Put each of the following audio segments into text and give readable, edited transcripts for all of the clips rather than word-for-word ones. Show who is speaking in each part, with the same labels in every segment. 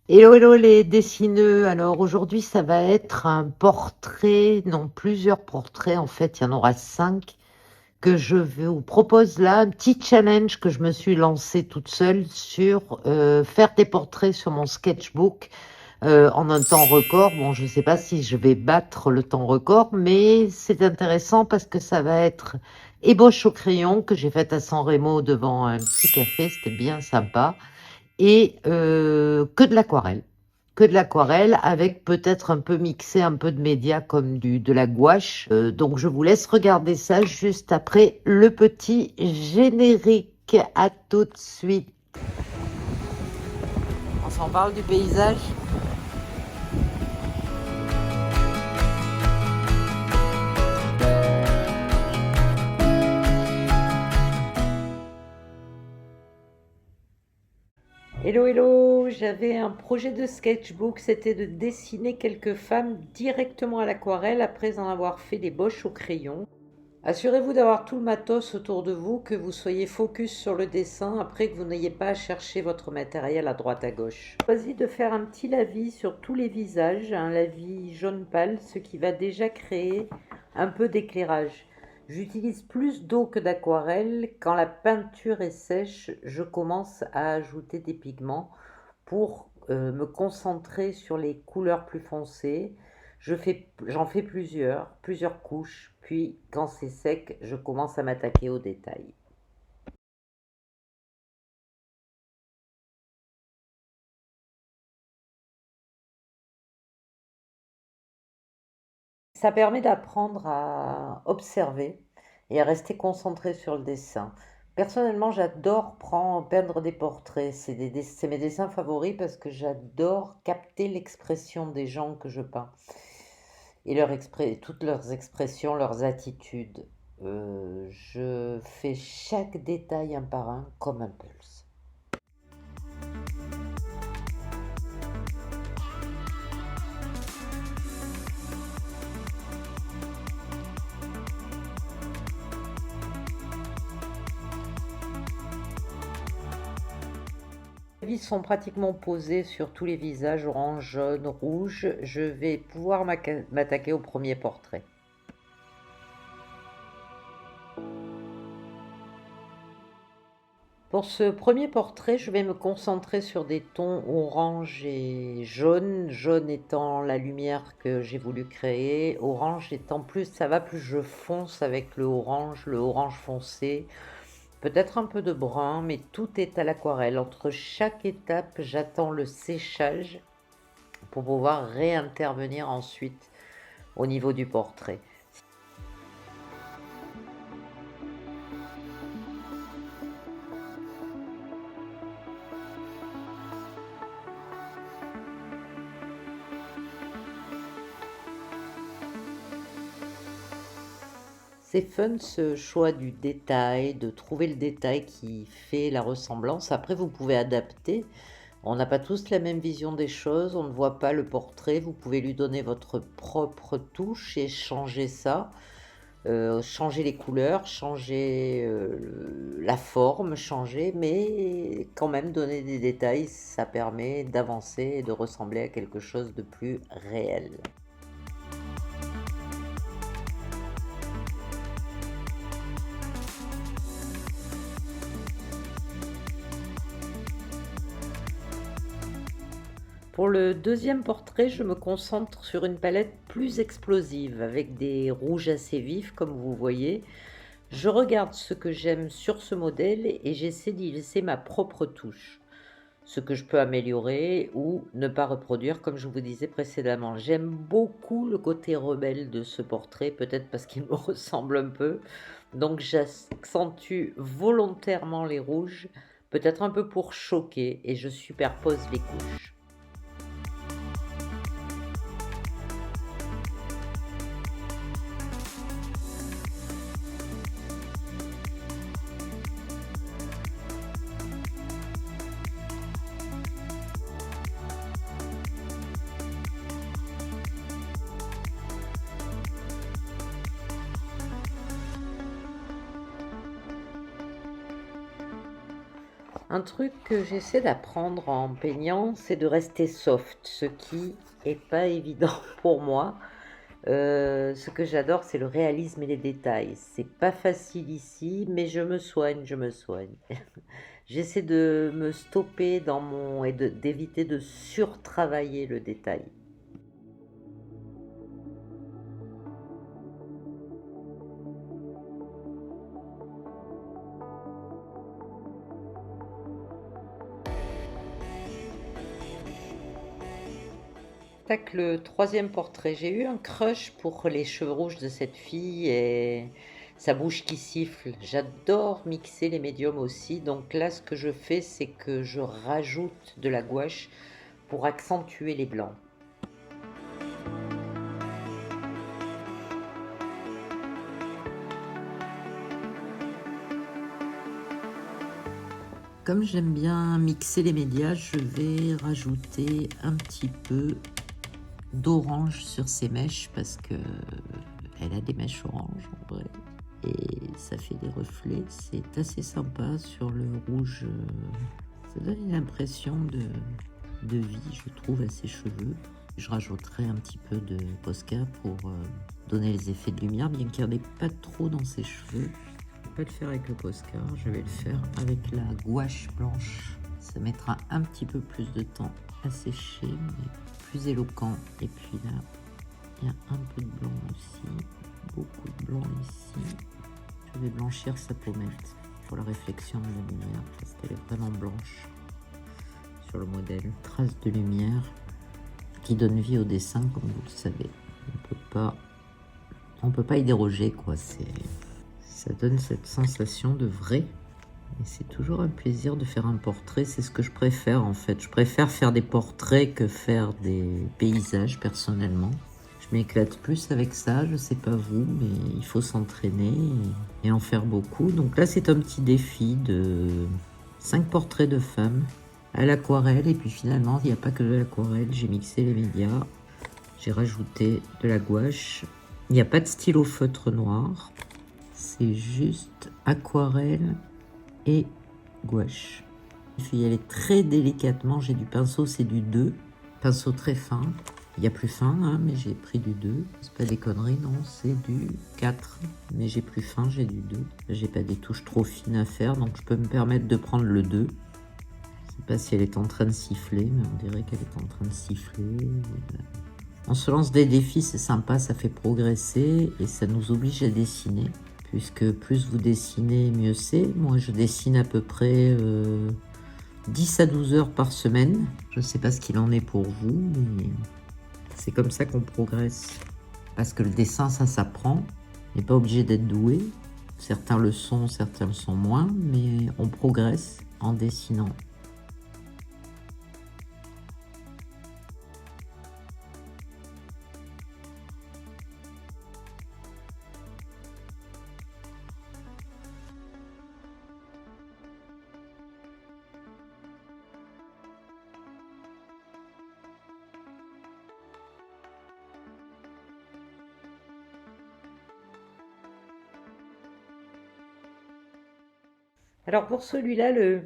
Speaker 1: Hello, hello les dessineux. Alors aujourd'hui, ça va être un portrait, non, plusieurs portraits. En fait, il y en aura 5 que je vous propose là. Un petit challenge que je me suis lancé toute seule sur faire des portraits sur mon sketchbook en un temps record. Bon, je ne sais pas si je vais battre le temps record, mais c'est intéressant parce que ça va être ébauche au crayon que j'ai faite à San Remo devant un petit café. C'était bien sympa et que de l'aquarelle. Que de l'aquarelle avec peut-être un peu mixé un peu de médias comme de la gouache. Donc je vous laisse regarder ça juste après le petit générique. À tout de suite. On s'en parle du paysage. Hello, hello, j'avais un projet de sketchbook, c'était de dessiner quelques femmes directement à l'aquarelle après en avoir fait des boches au crayon. Assurez-vous d'avoir tout le matos autour de vous, que vous soyez focus sur le dessin après que vous n'ayez pas à chercher votre matériel à droite à gauche. J'ai choisi de faire un petit lavis sur tous les visages, un lavis jaune pâle, ce qui va déjà créer un peu d'éclairage. J'utilise plus d'eau que d'aquarelle. Quand la peinture est sèche, je commence à ajouter des pigments pour me concentrer sur les couleurs plus foncées. J'en fais plusieurs couches, puis quand c'est sec, je commence à m'attaquer aux détails. Ça permet d'apprendre à observer et à rester concentré sur le dessin. Personnellement, j'adore peindre des portraits. C'est mes dessins favoris parce que j'adore capter l'expression des gens que je peins et toutes leurs expressions, leurs attitudes. Je fais chaque détail un par un comme un pulse. Les vis sont pratiquement posées sur tous les visages, orange, jaune, rouge. Je vais pouvoir m'attaquer au premier portrait. Pour ce premier portrait, je vais me concentrer sur des tons orange et jaune, jaune étant la lumière que j'ai voulu créer, orange étant plus ça va, plus je fonce avec le orange foncé, peut-être un peu de brun, mais tout est à l'aquarelle. Entre chaque étape, j'attends le séchage pour pouvoir réintervenir ensuite au niveau du portrait. C'est fun ce choix du détail, de trouver le détail qui fait la ressemblance. Après, vous pouvez adapter. On n'a pas tous la même vision des choses, on ne voit pas le portrait. Vous pouvez lui donner votre propre touche et changer ça. Changer les couleurs, changer la forme, changer, mais quand même donner des détails, ça permet d'avancer et de ressembler à quelque chose de plus réel. Pour le deuxième portrait, je me concentre sur une palette plus explosive, avec des rouges assez vifs, comme vous voyez. Je regarde ce que j'aime sur ce modèle et j'essaie d'y laisser ma propre touche, ce que je peux améliorer ou ne pas reproduire, comme je vous disais précédemment. J'aime beaucoup le côté rebelle de ce portrait, peut-être parce qu'il me ressemble un peu. Donc j'accentue volontairement les rouges, peut-être un peu pour choquer, et je superpose les couches. Un truc que j'essaie d'apprendre en peignant, c'est de rester soft, ce qui est pas évident pour moi. Ce que j'adore, c'est le réalisme et les détails. C'est pas facile ici, mais je me soigne, je me soigne. J'essaie de me stopper dans mon et d'éviter de surtravailler le détail. Tac, le troisième portrait. J'ai eu un crush pour les cheveux rouges de cette fille et sa bouche qui siffle. J'adore mixer les médiums aussi. Donc là, ce que je fais, c'est que je rajoute de la gouache pour accentuer les blancs. Comme j'aime bien mixer les médias, je vais rajouter un petit peu d'orange sur ces mèches parce que elle a des mèches orange en vrai et ça fait des reflets. C'est assez sympa sur le rouge. Ça donne une impression de vie, je trouve, à ses cheveux. Je rajouterai un petit peu de Posca pour donner les effets de lumière, bien qu'il n'y en ait pas trop dans ses cheveux. Je vais pas le faire avec le Posca, je vais le faire avec la gouache blanche. Ça mettra un petit peu plus de temps à sécher, mais plus éloquent. Et puis là, il y a un peu de blanc aussi, beaucoup de blanc ici. Je vais blanchir sa pommette pour la réflexion de la lumière parce qu'elle est vraiment blanche sur le modèle. Trace de lumière qui donne vie au dessin, comme vous le savez. On peut pas y déroger, quoi. Ça donne cette sensation de vrai. Et c'est toujours un plaisir de faire un portrait. C'est ce que je préfère, en fait. Je préfère faire des portraits que faire des paysages, personnellement. Je m'éclate plus avec ça, je sais pas vous, mais il faut s'entraîner et en faire beaucoup. Donc là, c'est un petit défi de 5 portraits de femmes à l'aquarelle. Et puis finalement, il n'y a pas que de l'aquarelle. J'ai mixé les médias, j'ai rajouté de la gouache. Il n'y a pas de stylo feutre noir. C'est juste aquarelle et gouache. Je vais y aller très délicatement. J'ai du pinceau, c'est du 2. Pinceau très fin. Il y a plus fin, hein, mais j'ai pris du 2. C'est pas des conneries, non, c'est du 4. Mais j'ai plus fin, j'ai du 2. J'ai pas des touches trop fines à faire, donc je peux me permettre de prendre le 2. Je sais pas si elle est en train de siffler, mais on dirait qu'elle est en train de siffler. On se lance des défis, c'est sympa, ça fait progresser et ça nous oblige à dessiner. Puisque plus vous dessinez, mieux c'est. Moi, je dessine à peu près 10 à 12 heures par semaine. Je sais pas ce qu'il en est pour vous, mais c'est comme ça qu'on progresse. Parce que le dessin, ça s'apprend. On n'est pas obligé d'être doué. Certains le sont, certains le sont moins, mais on progresse en dessinant. Alors pour celui-là, le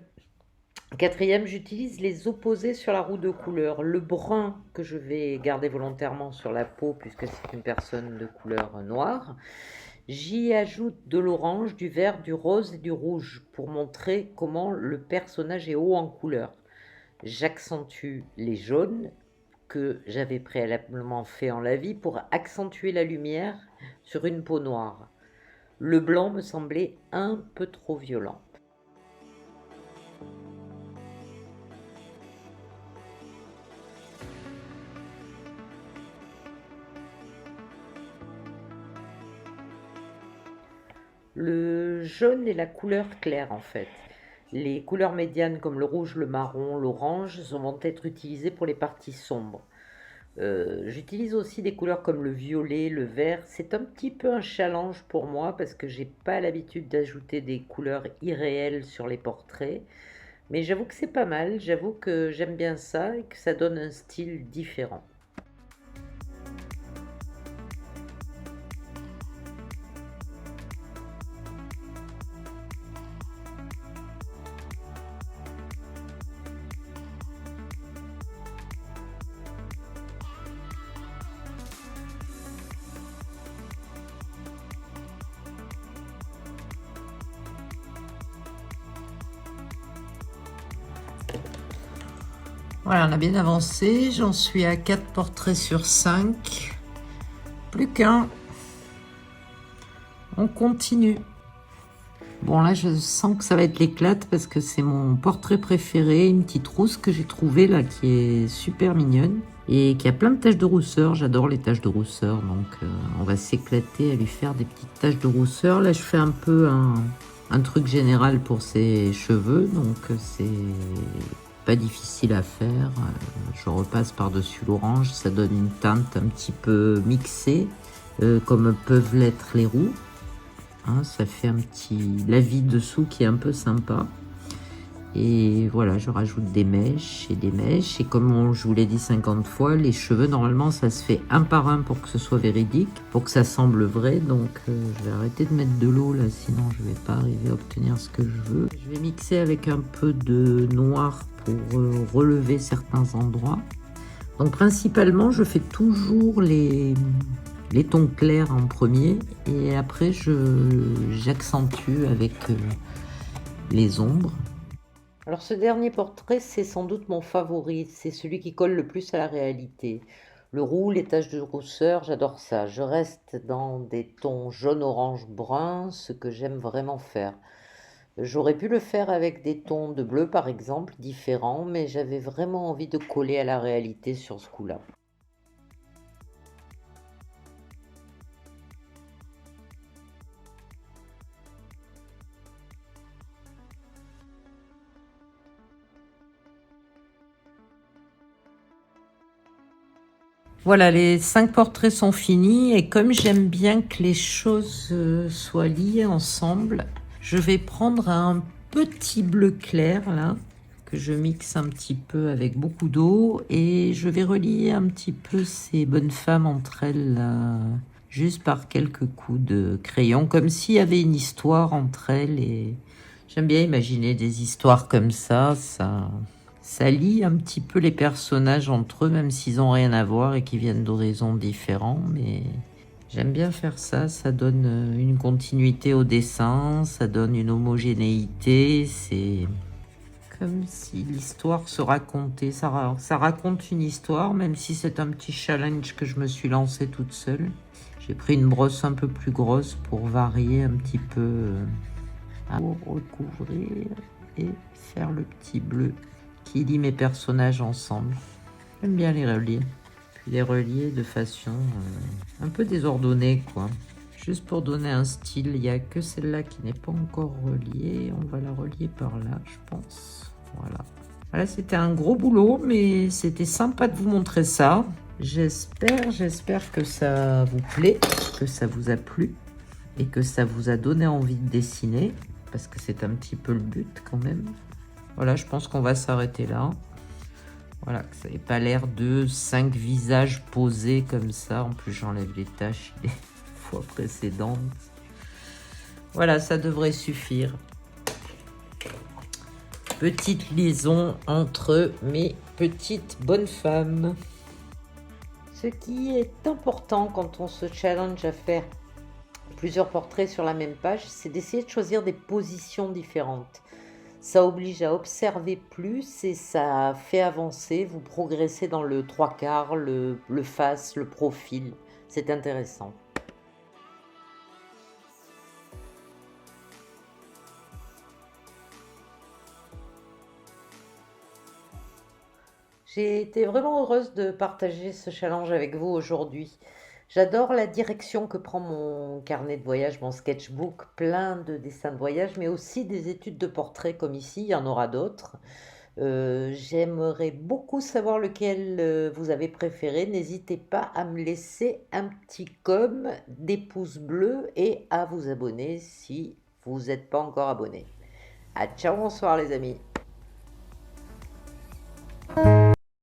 Speaker 1: quatrième, j'utilise les opposés sur la roue de couleur. Le brun que je vais garder volontairement sur la peau puisque c'est une personne de couleur noire. J'y ajoute de l'orange, du vert, du rose et du rouge pour montrer comment le personnage est haut en couleur. J'accentue les jaunes que j'avais préalablement fait en lavis pour accentuer la lumière sur une peau noire. Le blanc me semblait un peu trop violent. Le jaune est la couleur claire en fait. Les couleurs médianes comme le rouge, le marron, l'orange vont être utilisées pour les parties sombres. J'utilise aussi des couleurs comme le violet, le vert. C'est un petit peu un challenge pour moi parce que j'ai pas l'habitude d'ajouter des couleurs irréelles sur les portraits. Mais j'avoue que c'est pas mal, j'avoue que j'aime bien ça et que ça donne un style différent. Voilà, on a bien avancé. J'en suis à 4 portraits sur 5. Plus qu'un. On continue. Bon, là, je sens que ça va être l'éclate parce que c'est mon portrait préféré. Une petite rousse que j'ai trouvée là qui est super mignonne et qui a plein de taches de rousseur. J'adore les taches de rousseur. Donc, on va s'éclater à lui faire des petites taches de rousseur. Là, je fais un peu un truc général pour ses cheveux. Donc, c'est pas difficile à faire. Je repasse par-dessus l'orange. Ça donne une teinte un petit peu mixée, comme peuvent l'être les roux. Hein, ça fait un petit lavis dessous qui est un peu sympa. Et voilà, je rajoute des mèches et des mèches. Et comme je vous l'ai dit 50 fois, les cheveux, normalement, ça se fait un par un pour que ce soit véridique, pour que ça semble vrai. Donc, je vais arrêter de mettre de l'eau là, sinon je vais pas arriver à obtenir ce que je veux. Je vais mixer avec un peu de noir pour relever certains endroits. Donc, principalement, je fais toujours les tons clairs en premier et après j'accentue avec les ombres. Alors ce dernier portrait, c'est sans doute mon favori, c'est celui qui colle le plus à la réalité. Le roux, les taches de rousseur, j'adore ça. Je reste dans des tons jaune, orange, brun, ce que j'aime vraiment faire. J'aurais pu le faire avec des tons de bleu par exemple, différents, mais j'avais vraiment envie de coller à la réalité sur ce coup-là. Voilà, les 5 portraits sont finis et comme j'aime bien que les choses soient liées ensemble, je vais prendre un petit bleu clair là, que je mixe un petit peu avec beaucoup d'eau et je vais relier un petit peu ces bonnes femmes entre elles là, juste par quelques coups de crayon, comme s'il y avait une histoire entre elles et j'aime bien imaginer des histoires comme ça lie un petit peu les personnages entre eux, même s'ils n'ont rien à voir et qu'ils viennent d'horizons différents. Mais j'aime bien faire ça. Ça donne une continuité au dessin, ça donne une homogénéité. C'est comme si l'histoire se racontait. Ça raconte une histoire, même si c'est un petit challenge que je me suis lancé toute seule. J'ai pris une brosse un peu plus grosse pour varier un petit peu, pour recouvrir et faire le petit bleu qui lie mes personnages ensemble. J'aime bien les relier. Puis les relier de façon un peu désordonnée, quoi. Juste pour donner un style. Il n'y a que celle-là qui n'est pas encore reliée. On va la relier par là, je pense. Voilà. Voilà, c'était un gros boulot, mais c'était sympa de vous montrer ça. J'espère que ça vous plaît, que ça vous a plu et que ça vous a donné envie de dessiner, parce que c'est un petit peu le but quand même. Voilà, je pense qu'on va s'arrêter là. Voilà, que ça n'ait pas l'air de 5 visages posés comme ça. En plus, j'enlève les taches des fois précédentes. Voilà, ça devrait suffire. Petite liaison entre mes petites bonnes femmes. Ce qui est important quand on se challenge à faire plusieurs portraits sur la même page, c'est d'essayer de choisir des positions différentes. Ça oblige à observer plus et ça fait avancer, vous progressez dans le trois quarts, le face, le profil. C'est intéressant. J'ai été vraiment heureuse de partager ce challenge avec vous aujourd'hui. J'adore la direction que prend mon carnet de voyage, mon sketchbook, plein de dessins de voyage, mais aussi des études de portraits comme ici, il y en aura d'autres. J'aimerais beaucoup savoir lequel vous avez préféré. N'hésitez pas à me laisser un petit com, des pouces bleus et à vous abonner si vous n'êtes pas encore abonné. À ciao, bonsoir les amis.